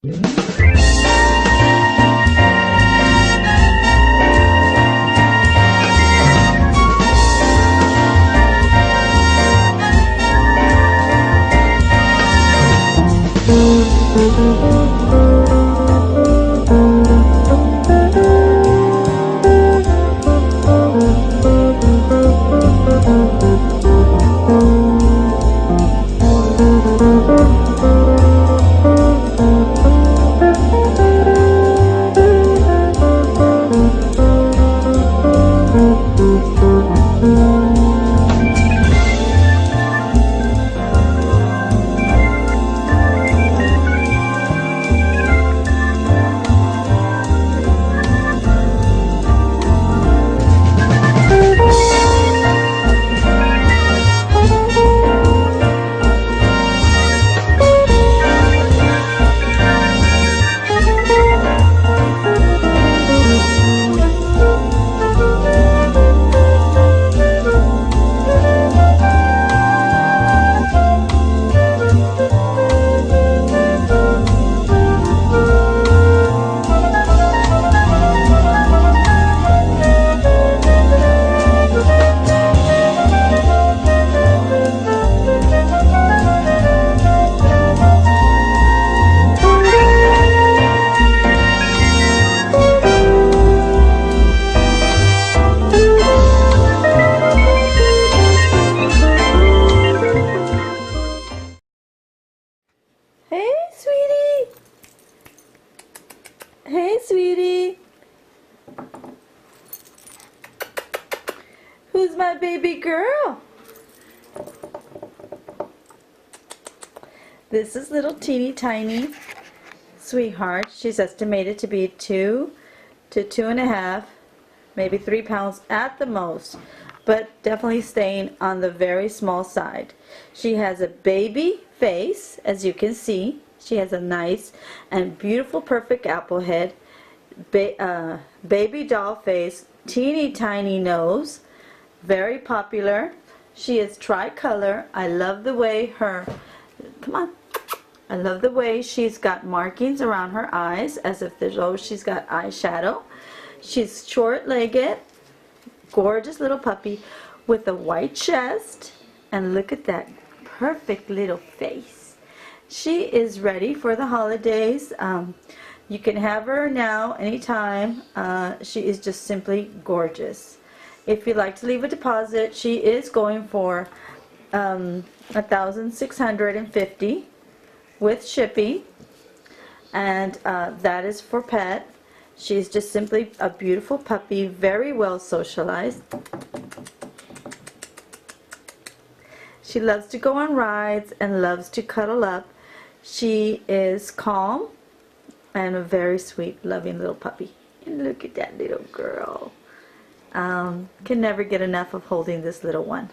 Hey, sweetie. Hey, sweetie. Who's my baby girl? This is little teeny tiny sweetheart. She's estimated to be 2 to 2.5, maybe 3 pounds at the most, but definitely staying on the very small side. She has a baby face, as you can see. She has a nice and beautiful, perfect apple head, baby doll face, teeny tiny nose, very popular. She is tricolor. I love the way I love the way she's got markings around her eyes, as if though she's got eyeshadow. She's short-legged, gorgeous little puppy with a white chest, and look at that perfect little face. She is ready for the holidays. You can have her now, anytime. She is just simply gorgeous. If you'd like to leave a deposit, she is going for $1,650 with shipping, and that is for pet. She's just simply a beautiful puppy, very well socialized. She loves to go on rides and loves to cuddle up. She is calm and a very sweet, loving little puppy. And look at that little girl. Can never get enough of holding this little one.